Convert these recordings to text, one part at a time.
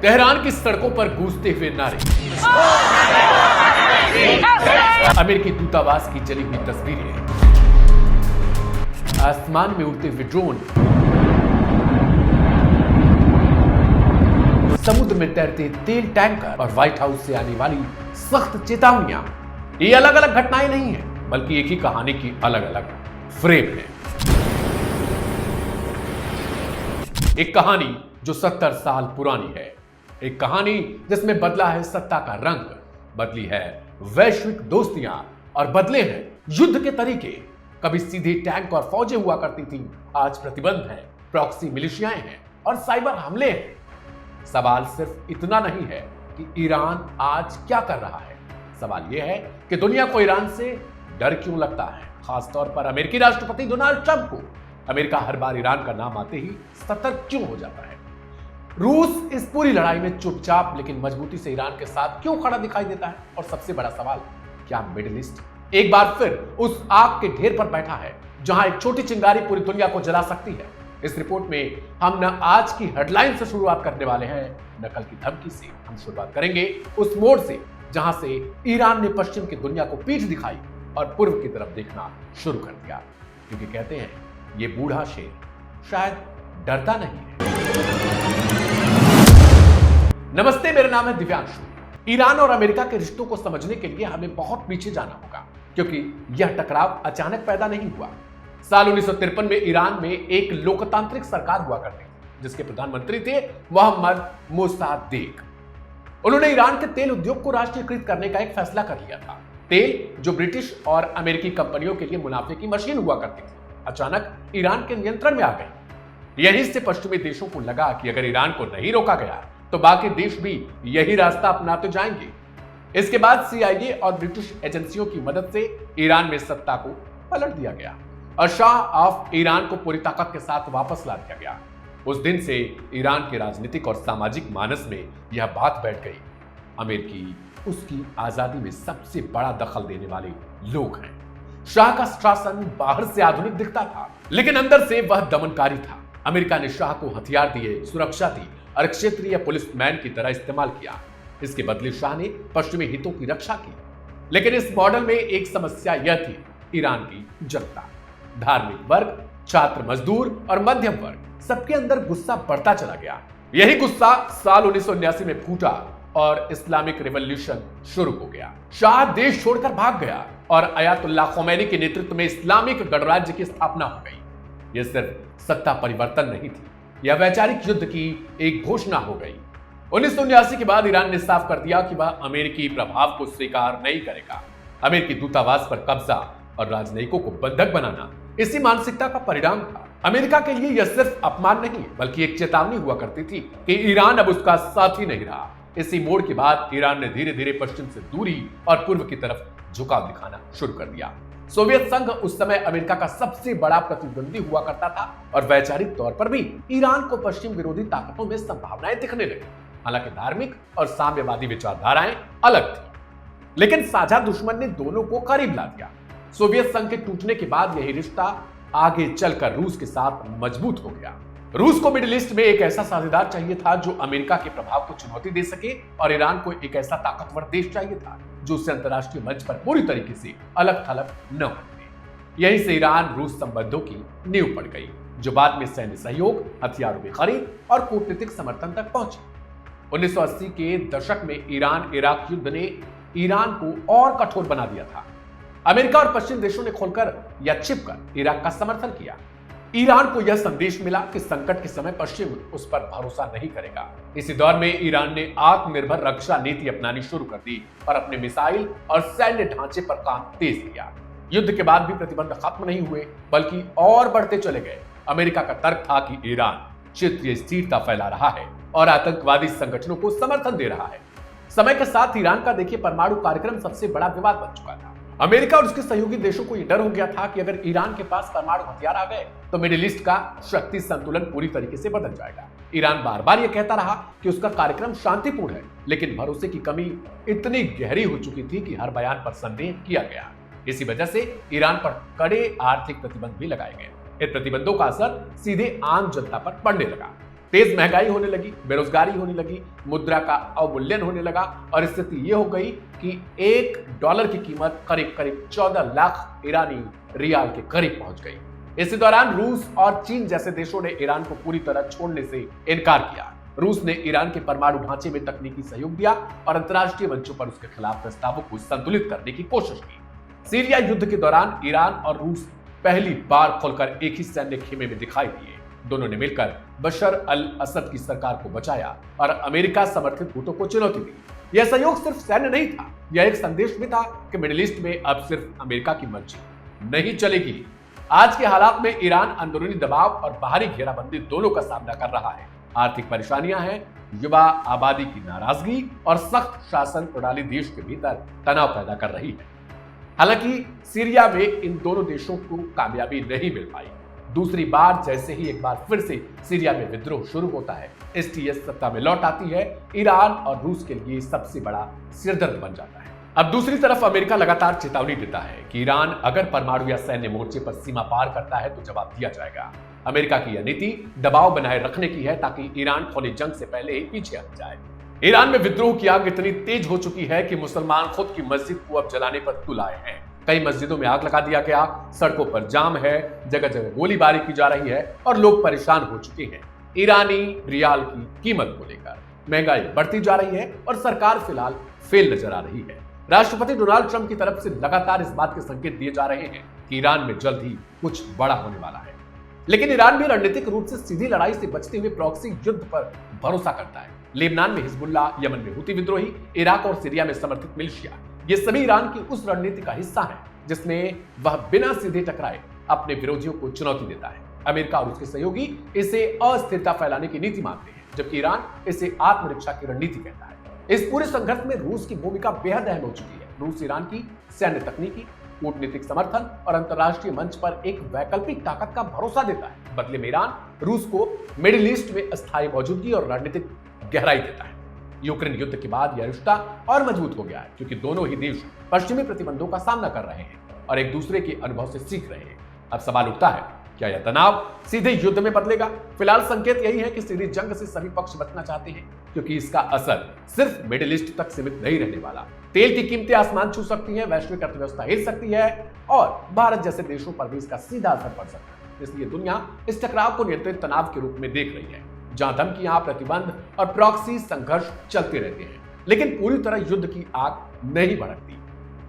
Tehran की सड़कों पर गूंजते हुए नारे, अमेरिकी दूतावास की जली हुई तस्वीरें, आसमान में उड़ते हुए ड्रोन, समुद्र में तैरते तेल टैंकर और व्हाइट हाउस से आने वाली सख्त चेतावनियां, ये अलग अलग घटनाएं नहीं है बल्कि एक ही कहानी की अलग अलग फ्रेम है। एक कहानी जो 70 साल पुरानी है, एक कहानी जिसमें बदला है सत्ता का रंग, बदली है वैश्विक दोस्तियां और बदले हैं युद्ध के तरीके। कभी सीधे टैंक और फौजें हुआ करती थी, आज प्रतिबंध है, प्रॉक्सी मिलिशियाएं हैं और साइबर हमले हैं। सवाल सिर्फ इतना नहीं है कि ईरान आज क्या कर रहा है, सवाल यह है कि दुनिया को ईरान से डर क्यों लगता है, खासतौर पर अमेरिकी राष्ट्रपति डोनाल्ड ट्रंप को। अमेरिका हर बार ईरान का नाम आते ही सतर्क क्यों हो जाता है? रूस इस पूरी लड़ाई में चुपचाप लेकिन मजबूती से ईरान के साथ क्यों खड़ा दिखाई देता है? और सबसे बड़ा सवाल, क्या मिडिल ईस्ट एक बार फिर उस आग के ढेर पर बैठा है जहां एक छोटी चिंगारी पूरी दुनिया को जला सकती है? इस रिपोर्ट में हम न आज की हेडलाइन से शुरुआत करने वाले हैं, न कल की धमकी से। हम शुरुआत करेंगे उस मोड़ से जहां से ईरान ने पश्चिम की दुनिया को पीठ दिखाई और पूर्व की तरफ देखना शुरू कर दिया, क्योंकि कहते हैं ये बूढ़ा शेर शायद डरता नहीं है। नमस्ते, मेरा नाम है दिव्यांशु। ईरान और अमेरिका के रिश्तों को समझने के लिए हमें बहुत पीछे जाना होगा, क्योंकि यह टकराव अचानक पैदा नहीं हुआ। साल 1953 में ईरान में एक लोकतांत्रिक सरकार हुआ करती थी जिसके प्रधानमंत्री थे मोहम्मद मोसाद्देक। उन्होंने ईरान के तेल उद्योग को राष्ट्रीयकृत करने का एक फैसला कर लिया था। तेल जो ब्रिटिश और अमेरिकी कंपनियों के लिए मुनाफे की मशीन हुआ करती थी, अचानक ईरान के नियंत्रण में आ गई। यहीं से पश्चिमी देशों को लगा कि अगर ईरान को नहीं रोका गया तो बाकी देश भी यही रास्ता अपनाते जाएंगे। इसके बाद सीआईए और ब्रिटिश एजेंसियों की मदद से ईरान में सत्ता को पलट दिया गया और शाह ऑफ ईरान को पूरी ताकत के साथ वापस ला दिया गया। उस दिन से ईरान के राजनीतिक और सामाजिक मानस में यह बात बैठ गई, अमेरिकी उसकी आजादी में सबसे बड़ा दखल देने वाले लोग हैं। शाह का शासन बाहर से आधुनिक दिखता था, लेकिन अंदर से वह दमनकारी था। अमेरिका ने शाह को हथियार दिए, सुरक्षा दी और क्षेत्रीय पुलिसमैन की तरह इस्तेमाल किया। इसके बदले शाह ने पश्चिमी हितों की रक्षा की। लेकिन इस मॉडल में एक समस्या यह थी, ईरान की जनता, धार्मिक वर्ग, छात्र, मजदूर और मध्यम वर्ग, सबके अंदर गुस्सा बढ़ता चला गया। यही गुस्सा साल 1979 में फूटा और इस्लामिक रिवॉल्यूशन शुरू हो गया। शाह देश छोड़कर भाग गया और अयातुल्लाह खोमैनी के नेतृत्व में इस्लामिक गणराज्य की स्थापना हो गई। यह सिर्फ सत्ता परिवर्तन नहीं थी, यह वैचारिक युद्ध की एक घोषणा हो गई। 1979 के बाद ईरान ने साफ कर दिया कि वह अमेरिकी प्रभाव को स्वीकार नहीं करेगा। अमेरिकी दूतावास पर कब्जा और राजनयिकों को बंधक बनाना इसी मानसिकता का परिणाम था। अमेरिका के लिए यह सिर्फ अपमान नहीं बल्कि एक चेतावनी हुआ करती थी कि ईरान अब उसका साथी नहीं रहा। इसी मोड़ के बाद ईरान ने धीरे धीरे पश्चिम से दूरी और पूर्व की तरफ झुकाव दिखाना शुरू कर दिया। सोवियत संघ उस समय अमेरिका का सबसे बड़ा प्रतिद्वंदी हुआ करता था और वैचारिक तौर पर भी ईरान को पश्चिम विरोधी ताकतों में संभावनाएं दिखने लगी। हालांकि धार्मिक और साम्यवादी विचारधाराएं अलग थी, लेकिन साझा दुश्मन ने दोनों को करीब ला दिया। सोवियत संघ के टूटने के बाद यही रिश्ता आगे चलकर रूस के साथ मजबूत हो गया। रूस को मिडिल ईस्ट में एक ऐसा साझेदार चाहिए था जो अमेरिका के प्रभाव को चुनौती दे सके, और ईरान को एक ऐसा ताकतवर देश चाहिए था जो उससे अंतर्राष्ट्रीय मंच पर पूरी तरीके से अलग थलग न हो। यहीं से ईरान रूस संबंधों की नींव पड़ गई, जो बाद में सैन्य सहयोग, हथियारों की खरीद और कूटनीतिक समर्थन तक पहुंची। 1980 के दशक में ईरान इराक युद्ध ने ईरान को और कठोर बना दिया था। अमेरिका और पश्चिम देशों ने खोलकर या छिपकर इराक का समर्थन किया। ईरान को यह संदेश मिला कि संकट के समय पश्चिम उस पर भरोसा नहीं करेगा। इसी दौर में ईरान ने आत्मनिर्भर रक्षा नीति अपनानी शुरू कर दी और अपने मिसाइल और सैन्य ढांचे पर काम तेज किया। युद्ध के बाद भी प्रतिबंध खत्म नहीं हुए बल्कि और बढ़ते चले गए। अमेरिका का तर्क था कि ईरान क्षेत्रीय स्थिरता फैला रहा है और आतंकवादी संगठनों को समर्थन दे रहा है। समय के साथ ईरान का देखिए परमाणु कार्यक्रम सबसे बड़ा विवाद बन चुका था। अमेरिका और उसके सहयोगी देशों को यह डर हो गया था कि अगर ईरान के पास परमाणु हथियार आ गए तो मिडिल ईस्ट का शक्ति संतुलन पूरी तरीके से बदल जाएगा। ईरान बार बार यह कहता रहा कि उसका कार्यक्रम शांतिपूर्ण है, लेकिन भरोसे की कमी इतनी गहरी हो चुकी थी कि हर बयान पर संदेह किया गया। इसी वजह से ईरान पर कड़े आर्थिक प्रतिबंध भी लगाए गए। इन प्रतिबंधों का असर सीधे आम जनता पर पड़ने लगा। तेज महंगाई होने लगी, बेरोजगारी होने लगी, मुद्रा का अवमूल्यन होने लगा और स्थिति यह हो गई कि $1 की कीमत करीब करीब 14 लाख ईरानी रियाल के करीब पहुंच गई। इसी दौरान रूस और चीन जैसे देशों ने ईरान को पूरी तरह छोड़ने से इनकार किया। रूस ने ईरान के परमाणु ढांचे में तकनीकी सहयोग दिया और अंतर्राष्ट्रीय मंचों पर उसके खिलाफ प्रस्तावों को संतुलित करने की कोशिश की। सीरिया युद्ध के दौरान ईरान और रूस पहली बार खुलकर एक ही सैन्य खेमे में दिखाई दिए। दोनों ने मिलकर बशर अल असद की सरकार को बचाया और अमेरिका समर्थित गुटों को चुनौती दी। यह सहयोग सिर्फ सैन्य नहीं था, यह एक संदेश भी था कि मिडिल ईस्ट में अब सिर्फ अमेरिका की मर्जी नहीं चलेगी। आज के हालात में ईरान अंदरूनी दबाव और बाहरी घेराबंदी दोनों का सामना कर रहा है। आर्थिक परेशानियां हैं, युवा आबादी की नाराजगी और सख्त शासन प्रणाली देश के भीतर तनाव पैदा कर रही है। हालांकि सीरिया में इन दोनों देशों को कामयाबी नहीं मिल पाई। दूसरी बार जैसे ही एक बार फिर से सीरिया में विद्रोह शुरू होता है, एसटीएस सत्ता में लौट आती है, ईरान और रूस के लिए सबसे बड़ा सिरदर्द बन जाता है। अब दूसरी तरफ अमेरिका लगातार चेतावनी देता है कि ईरान अगर परमाणु या सैन्य मोर्चे पर सीमा पार करता है तो जवाब दिया जाएगा। अमेरिका की यह नीति दबाव बनाए रखने की है ताकि ईरान खुली जंग से पहले ही पीछे हट जाए। ईरान में विद्रोह की आग इतनी तेज हो चुकी है कि मुसलमान खुद की मस्जिद को अब जलाने पर तुल आए हैं। कई मस्जिदों में आग लगा दिया गया, सड़कों पर जाम है, जगह जगह गोलीबारी की जा रही है और लोग परेशान हो चुके हैं। ईरानी रियाल की कीमत को लेकर महंगाई बढ़ती जा रही है और सरकार फिलहाल फेल नजर आ रही है। राष्ट्रपति डोनाल्ड ट्रंप की तरफ से लगातार इस बात के संकेत दिए जा रहे हैं कि ईरान में जल्द ही कुछ बड़ा होने वाला है। लेकिन ईरान भी रणनीतिक रूप से सीधी लड़ाई से बचते हुए प्रॉक्सी युद्ध पर भरोसा करता है। लेबनान में हिजबुल्लाह, यमन में हुती विद्रोही, इराक और सीरिया में समर्थित मिलिशिया, ये सभी ईरान की उस रणनीति का हिस्सा है जिसमें वह बिना सीधे टकराए अपने विरोधियों को चुनौती देता है। अमेरिका और उसके सहयोगी इसे अस्थिरता फैलाने की नीति मानते हैं, जबकि ईरान इसे आत्मरक्षा की रणनीति कहता है। इस पूरे संघर्ष में रूस की भूमिका बेहद अहम हो चुकी है। रूस ईरान की सैन्य तकनीकी, कूटनीतिक समर्थन और अंतर्राष्ट्रीय मंच पर एक वैकल्पिक ताकत का भरोसा देता है। बदले में ईरान रूस को मिडिल ईस्ट में अस्थायी मौजूदगी और रणनीतिक गहराई देता है। यूक्रेन युद्ध के बाद यह रिश्ता और मजबूत हो गया है, क्योंकि दोनों ही देश पश्चिमी प्रतिबंधों का सामना कर रहे हैं और एक दूसरे के अनुभव से सीख रहे हैं। अब सवाल उठता है, क्या यह तनाव सीधे युद्ध में बदलेगा? फिलहाल संकेत यही है कि सीधी जंग से सभी पक्ष बचना चाहते हैं, क्योंकि इसका असर सिर्फ मिडिल ईस्ट तक सीमित नहीं रहने वाला। तेल की कीमतें आसमान छू सकती हैं, वैश्विक अर्थव्यवस्था हिल सकती है और भारत जैसे देशों पर भी इसका सीधा असर पड़ सकता है। इसलिए दुनिया इस टकराव को नियंत्रित तनाव के रूप में देख रही है, जहां धमकियां, प्रतिबंध और प्रॉक्सी संघर्ष चलते रहते हैं, लेकिन पूरी तरह युद्ध की आग नहीं भड़कती।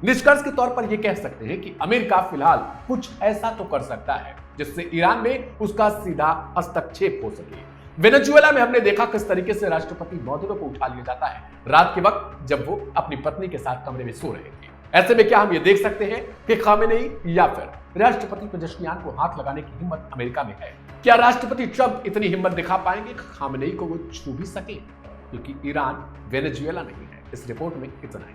निष्कर्ष के तौर पर यह कह सकते हैं कि अमेरिका फिलहाल कुछ ऐसा तो कर सकता है जिससे ईरान में उसका सीधा हस्तक्षेप हो सके। वेनेजुएला में हमने देखा किस तरीके से राष्ट्रपति मौदूदो को उठा लिया जाता है रात के वक्त जब वो अपनी पत्नी के साथ कमरे में सो रहे थे। ऐसे में क्या हम ये देख सकते हैं कि खामेनेई या फिर राष्ट्रपति पेजेश्कियान को हाथ लगाने की हिम्मत अमेरिका में है? क्या राष्ट्रपति ट्रंप इतनी हिम्मत दिखा पाएंगे कि खामेनेई को वो छू भी सके? क्योंकि ईरान वेनेजुएला नहीं है। इस रिपोर्ट में इतना ही।